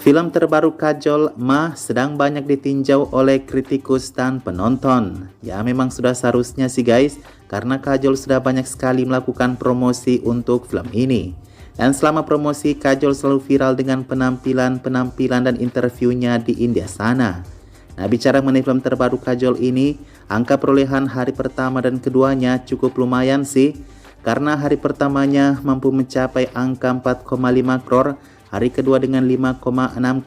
Film terbaru Kajol Ma sedang banyak ditinjau oleh kritikus dan penonton. Ya memang sudah seharusnya sih guys, karena Kajol sudah banyak sekali melakukan promosi untuk film ini. Dan selama promosi, Kajol selalu viral dengan penampilan dan interviewnya di India sana. Nah, bicara mengenai film terbaru Kajol ini, angka perolehan hari pertama dan keduanya cukup lumayan sih. Karena hari pertamanya mampu mencapai angka 4,5 crore, hari kedua dengan 5,6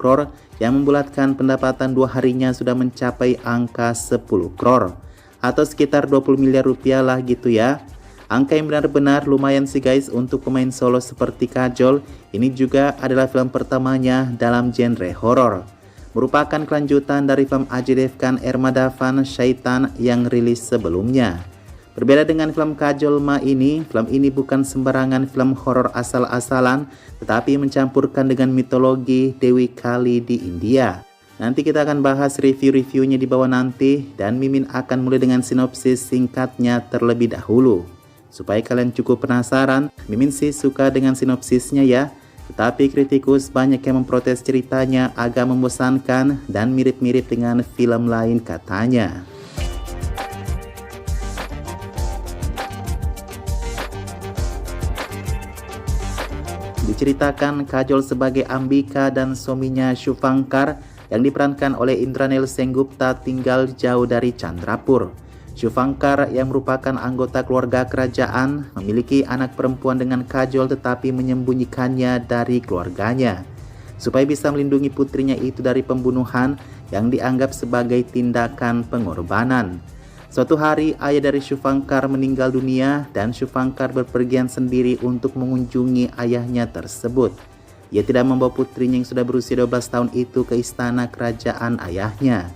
crore, yang membulatkan pendapatan 2 harinya sudah mencapai angka 10 crore. Atau sekitar 20 miliar rupiah lah gitu ya. Angka yang benar-benar lumayan sih guys untuk pemain solo seperti Kajol. Ini juga adalah film pertamanya dalam genre horor. Merupakan kelanjutan dari film Ajay Devgan Ermadavan Shaitan yang rilis sebelumnya. Berbeda dengan film Kajol Ma ini, film ini bukan sembarangan film horor asal-asalan, tetapi mencampurkan dengan mitologi Dewi Kali di India. Nanti kita akan bahas review-reviewnya di bawah nanti, dan Mimin akan mulai dengan sinopsis singkatnya terlebih dahulu. Supaya kalian cukup penasaran, Mimin sih suka dengan sinopsisnya ya, tetapi kritikus banyak yang memprotes ceritanya agak membosankan dan mirip-mirip dengan film lain katanya. Diceritakan Kajol sebagai Ambika dan suaminya Shubhankar yang diperankan oleh Indraneel Sengupta tinggal jauh dari Chandrapur. Shubhankar yang merupakan anggota keluarga kerajaan memiliki anak perempuan dengan Kajol tetapi menyembunyikannya dari keluarganya supaya bisa melindungi putrinya itu dari pembunuhan yang dianggap sebagai tindakan pengorbanan. Suatu hari ayah dari Shubhankar meninggal dunia dan Shubhankar berpergian sendiri untuk mengunjungi ayahnya tersebut. Ia tidak membawa putrinya yang sudah berusia 12 tahun itu ke istana kerajaan ayahnya.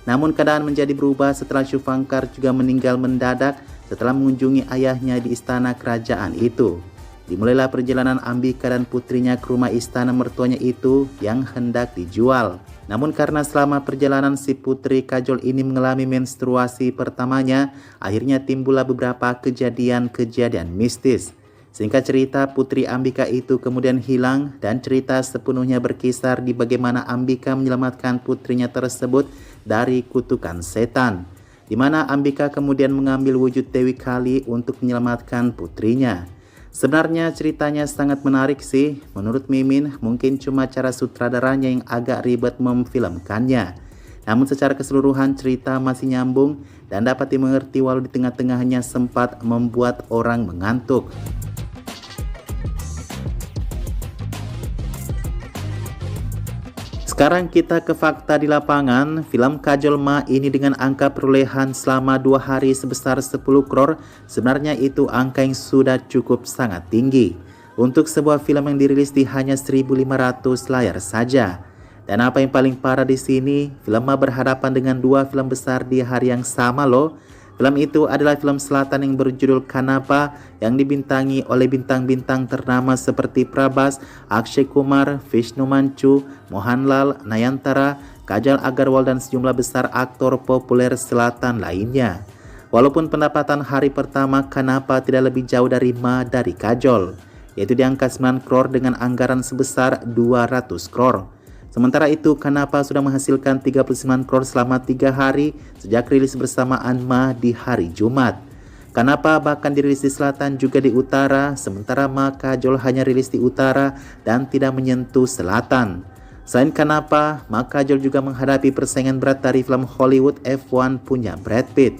Namun keadaan menjadi berubah setelah Shubhankar juga meninggal mendadak setelah mengunjungi ayahnya di istana kerajaan itu. Dimulailah perjalanan Ambika dan putrinya ke rumah istana mertuanya itu yang hendak dijual. Namun karena selama perjalanan si putri Kajol ini mengalami menstruasi pertamanya, akhirnya timbullah beberapa kejadian-kejadian mistis. Singkat cerita, putri Ambika itu kemudian hilang dan cerita sepenuhnya berkisar di bagaimana Ambika menyelamatkan putrinya tersebut dari kutukan setan, di mana Ambika kemudian mengambil wujud Dewi Kali untuk menyelamatkan putrinya. Sebenarnya ceritanya sangat menarik sih, menurut Mimin mungkin cuma cara sutradaranya yang agak ribet memfilmkannya. Namun secara keseluruhan cerita masih nyambung dan dapat dimengerti walau di tengah-tengahnya sempat membuat orang mengantuk. Sekarang kita ke fakta di lapangan. Film Kajol Ma ini dengan angka perolehan selama 2 hari sebesar 10 crore, sebenarnya itu angka yang sudah cukup sangat tinggi untuk sebuah film yang dirilis di hanya 1.500 layar saja. Dan apa yang paling parah di sini, film Ma berhadapan dengan 2 film besar di hari yang sama loh. Film itu adalah film selatan yang berjudul Kanapa yang dibintangi oleh bintang-bintang ternama seperti Prabhas, Akshay Kumar, Vishnu Manchu, Mohanlal, Nayantara, Kajal Agarwal dan sejumlah besar aktor populer selatan lainnya. Walaupun pendapatan hari pertama Kanapa tidak lebih jauh dari Ma dari Kajol, yaitu di angka 9 crore dengan anggaran sebesar 200 crore. Sementara itu, Kanapa sudah menghasilkan 39 crore selama 3 hari sejak rilis bersamaan Ma di hari Jumat. Kanapa bahkan dirilis di selatan juga di utara, sementara Ma Kajol hanya rilis di utara dan tidak menyentuh selatan. Selain Kanapa, Ma Kajol juga menghadapi persaingan berat dari film Hollywood F1 punya Brad Pitt.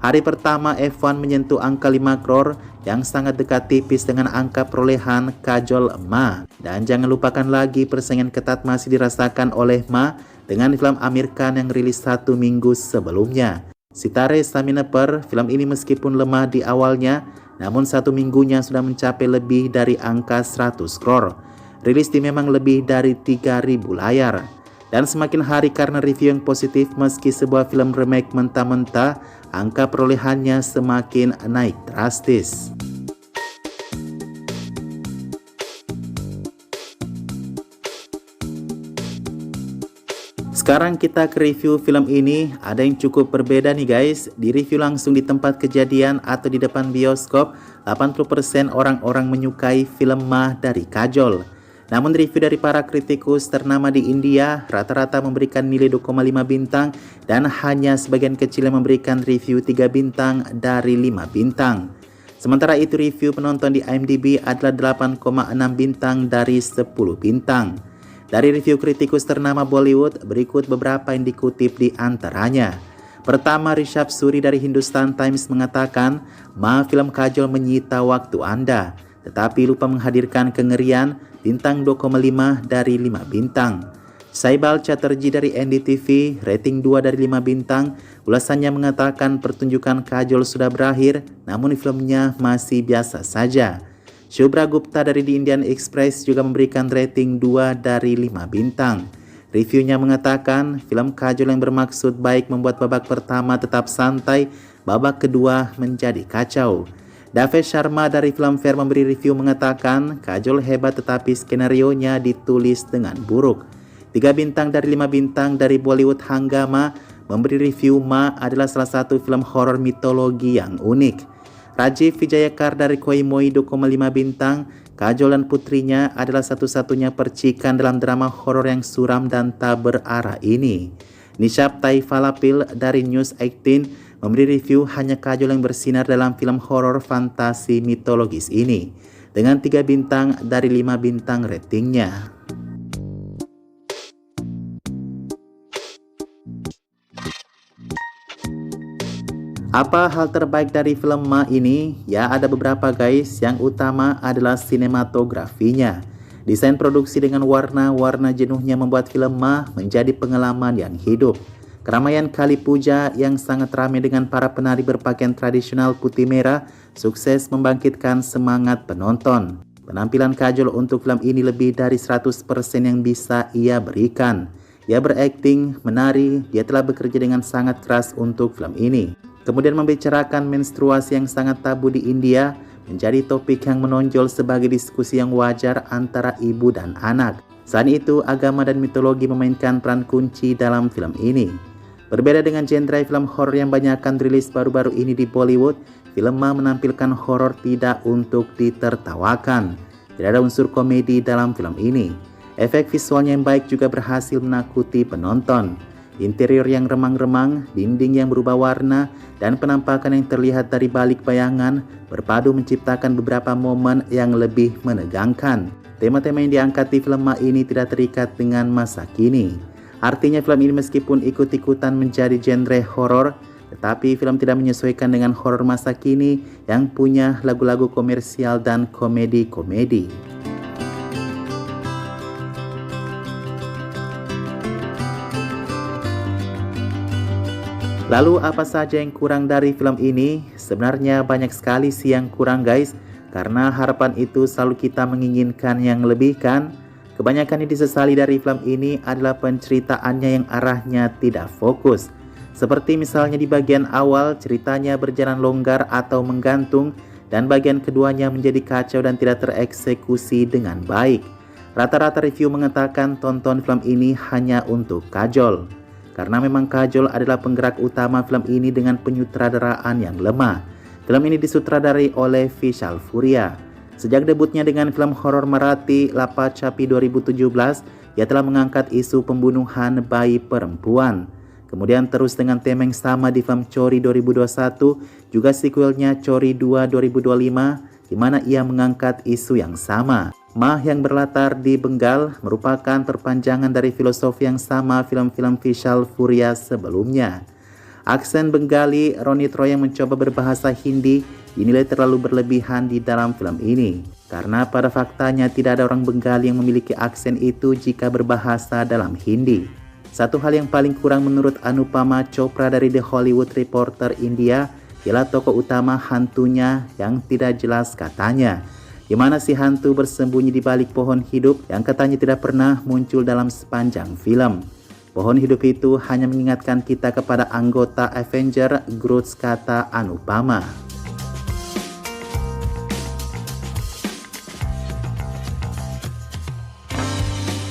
Hari pertama F1 menyentuh angka 5 crore yang sangat dekat tipis dengan angka perolehan Kajol Ma. Dan jangan lupakan lagi persaingan ketat masih dirasakan oleh Ma dengan film Aamir Khan yang rilis 1 minggu sebelumnya. Sitare Zameen-Par, film ini meskipun lemah di awalnya, namun 1 minggunya sudah mencapai lebih dari angka 100 crore. Rilis di memang lebih dari 3.000 layar. Dan semakin hari karena review yang positif meski sebuah film remake mentah-mentah, angka perolehannya semakin naik drastis. Sekarang kita ke review film ini. Ada yang cukup berbeda nih guys. Di review langsung di tempat kejadian atau di depan bioskop, 80% orang-orang menyukai film Ma dari Kajol. Namun review dari para kritikus ternama di India rata-rata memberikan nilai 2,5 bintang dan hanya sebagian kecil yang memberikan review 3 bintang dari 5 bintang. Sementara itu review penonton di IMDb adalah 8,6 bintang dari 10 bintang. Dari review kritikus ternama Bollywood, berikut beberapa yang dikutip di antaranya. Pertama, Rishabh Suri dari Hindustan Times mengatakan, film Kajol menyita waktu Anda, tetapi lupa menghadirkan kengerian, bintang 2,5 dari 5 bintang. Saibal Chatterjee dari NDTV, rating 2 dari 5 bintang, ulasannya mengatakan pertunjukan Kajol sudah berakhir, namun filmnya masih biasa saja. Shubhra Gupta dari The Indian Express juga memberikan rating 2 dari 5 bintang. Reviewnya mengatakan, film Kajol yang bermaksud baik membuat babak pertama tetap santai, babak kedua menjadi kacau. Davesh Sharma dari Filmfare memberi review mengatakan, Kajol hebat tetapi skenarionya ditulis dengan buruk. 3 bintang dari 5 bintang dari Bollywood Hangama memberi review Ma adalah salah satu film horor mitologi yang unik. Rajiv Vijayakar dari Koimoi 2,5 bintang, Kajol dan putrinya adalah satu-satunya percikan dalam drama horor yang suram dan tak berarah ini. Nishab Taifalapil dari News 18 memberi review hanya Kajol yang bersinar dalam film horor fantasi mitologis ini, dengan 3 bintang dari 5 bintang ratingnya. Apa hal terbaik dari film Ma ini? Ya, ada beberapa guys. Yang utama adalah sinematografinya. Desain produksi dengan warna-warna jenuhnya membuat film Ma menjadi pengalaman yang hidup. Keramaian Kali Puja yang sangat ramai dengan para penari berpakaian tradisional putih merah sukses membangkitkan semangat penonton. Penampilan Kajol untuk film ini lebih dari 100% yang bisa ia berikan. Ia berakting, menari, dia telah bekerja dengan sangat keras untuk film ini. Kemudian membicarakan menstruasi yang sangat tabu di India menjadi topik yang menonjol sebagai diskusi yang wajar antara ibu dan anak. Selain itu, agama dan mitologi memainkan peran kunci dalam film ini. Berbeda dengan genre film horor yang banyak akan rilis baru-baru ini di Bollywood, film Ma menampilkan horor tidak untuk ditertawakan. Tidak ada unsur komedi dalam film ini. Efek visualnya yang baik juga berhasil menakuti penonton. Interior yang remang-remang, dinding yang berubah warna, dan penampakan yang terlihat dari balik bayangan berpadu menciptakan beberapa momen yang lebih menegangkan. Tema-tema yang diangkat di film Ma ini tidak terikat dengan masa kini. Artinya film ini meskipun ikut-ikutan menjadi genre horor, tetapi film tidak menyesuaikan dengan horor masa kini yang punya lagu-lagu komersial dan komedi-komedi. Lalu apa saja yang kurang dari film ini? Sebenarnya banyak sekali sih yang kurang guys, karena harapan itu selalu kita menginginkan yang lebih kan. Kebanyakan yang disesali dari film ini adalah penceritaannya yang arahnya tidak fokus. Seperti misalnya di bagian awal ceritanya berjalan longgar atau menggantung, dan bagian keduanya menjadi kacau dan tidak tereksekusi dengan baik. Rata-rata review mengatakan tonton film ini hanya untuk Kajol. Karena memang Kajol adalah penggerak utama film ini dengan penyutradaraan yang lemah. Film ini disutradarai oleh Vishal Furia. Sejak debutnya dengan film horor Marathi Lapa Chapi 2017, ia telah mengangkat isu pembunuhan bayi perempuan. Kemudian terus dengan tema yang sama di film Chori 2021, juga sequelnya Chori 2 2025, di mana ia mengangkat isu yang sama. Ma yang berlatar di Bengal merupakan perpanjangan dari filosofi yang sama film-film Vishal Furia sebelumnya. Aksen Bengali Ronit Roy yang mencoba berbahasa Hindi dinilai terlalu berlebihan di dalam film ini, karena pada faktanya tidak ada orang Bengali yang memiliki aksen itu jika berbahasa dalam Hindi. Satu hal yang paling kurang menurut Anupama Chopra dari The Hollywood Reporter India ialah tokoh utama hantunya yang tidak jelas katanya. Di mana si hantu bersembunyi di balik pohon hidup yang katanya tidak pernah muncul dalam sepanjang film. Pohon hidup itu hanya mengingatkan kita kepada anggota Avenger Groot, kata Anupama.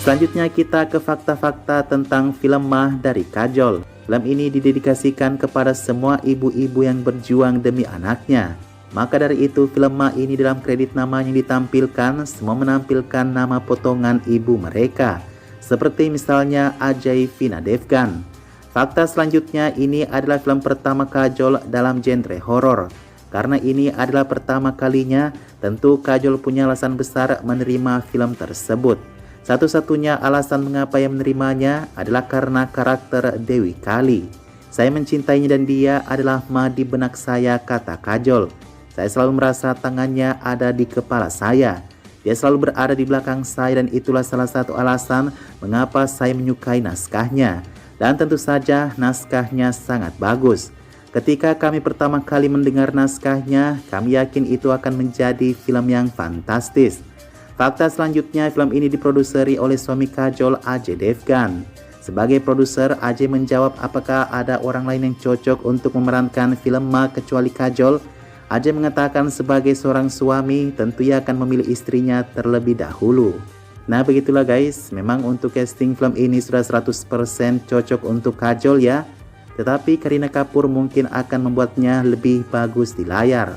Selanjutnya kita ke fakta-fakta tentang film Ma dari Kajol. Film ini didedikasikan kepada semua ibu-ibu yang berjuang demi anaknya. Maka dari itu film Ma ini dalam kredit namanya ditampilkan semua menampilkan nama potongan ibu mereka, seperti misalnya Ajay Veena Devgan. Fakta selanjutnya, ini adalah film pertama Kajol dalam genre horor. Karena ini adalah pertama kalinya, tentu Kajol punya alasan besar menerima film tersebut. Satu-satunya alasan mengapa ia menerimanya adalah karena karakter Dewi Kali. Saya mencintainya dan dia adalah Ma di benak saya, kata Kajol. Saya selalu merasa tangannya ada di kepala saya. Dia selalu berada di belakang saya dan itulah salah satu alasan mengapa saya menyukai naskahnya. Dan tentu saja naskahnya sangat bagus. Ketika kami pertama kali mendengar naskahnya, kami yakin itu akan menjadi film yang fantastis. Fakta selanjutnya, film ini diproduseri oleh suami Kajol, Ajay Devgan. Sebagai produser, Ajay menjawab apakah ada orang lain yang cocok untuk memerankan film Ma kecuali Kajol. Ajay mengatakan sebagai seorang suami tentu ia akan memilih istrinya terlebih dahulu. Nah begitulah guys, memang untuk casting film ini sudah 100% cocok untuk Kajol ya. Tetapi Kareena Kapoor mungkin akan membuatnya lebih bagus di layar.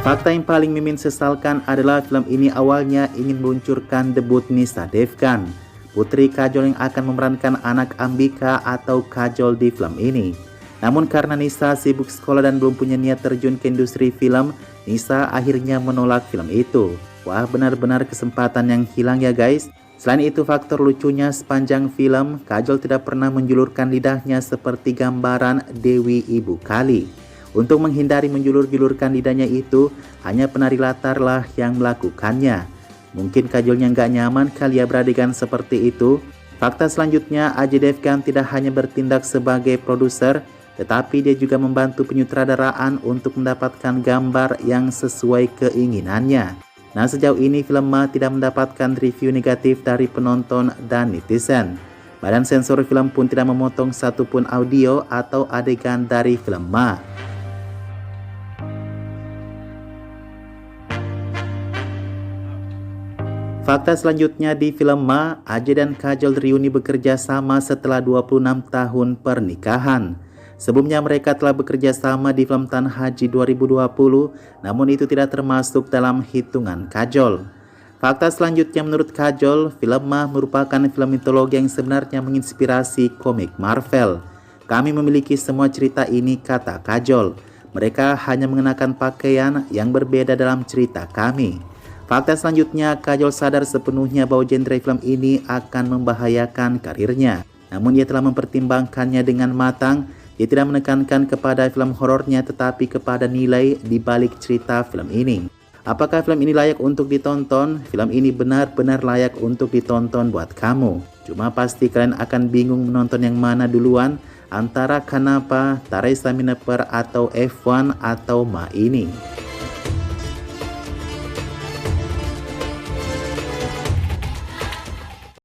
Fakta yang paling Mimin sesalkan adalah film ini awalnya ingin meluncurkan debut Nisa Devgan, putri Kajol yang akan memerankan anak Ambika atau Kajol di film ini. Namun karena Nisa sibuk sekolah dan belum punya niat terjun ke industri film, Nisa akhirnya menolak film itu. Wah, benar-benar kesempatan yang hilang ya guys. Selain itu, faktor lucunya sepanjang film, Kajol tidak pernah menjulurkan lidahnya seperti gambaran Dewi Ibu Kali. Untuk menghindari menjulur-julurkan lidahnya itu, hanya penari latar lah yang melakukannya. Mungkin Kajolnya nggak nyaman kali ya beradegan seperti itu. Fakta selanjutnya, Ajay Devgan tidak hanya bertindak sebagai produser, tetapi dia juga membantu penyutradaraan untuk mendapatkan gambar yang sesuai keinginannya. Nah, sejauh ini film Ma tidak mendapatkan review negatif dari penonton dan netizen. Badan sensor film pun tidak memotong satupun audio atau adegan dari film Ma. Fakta selanjutnya, di film Ma, Ajay dan Kajol reuni bekerja sama setelah 26 tahun pernikahan. Sebelumnya mereka telah bekerja sama di film Tan Haji 2020, namun itu tidak termasuk dalam hitungan Kajol. Fakta selanjutnya, menurut Kajol, film Ma merupakan film mitologi yang sebenarnya menginspirasi komik Marvel. Kami memiliki semua cerita ini, kata Kajol. Mereka hanya mengenakan pakaian yang berbeda dalam cerita kami. Fakta selanjutnya, Kajol sadar sepenuhnya bahwa genre film ini akan membahayakan karirnya. Namun ia telah mempertimbangkannya dengan matang. Dia tidak menekankan kepada film horornya tetapi kepada nilai di balik cerita film ini. Apakah film ini layak untuk ditonton? Film ini benar-benar layak untuk ditonton buat kamu. Cuma pasti kalian akan bingung menonton yang mana duluan, antara Kanapa, Taray Samineper, atau F1 atau Ma ini.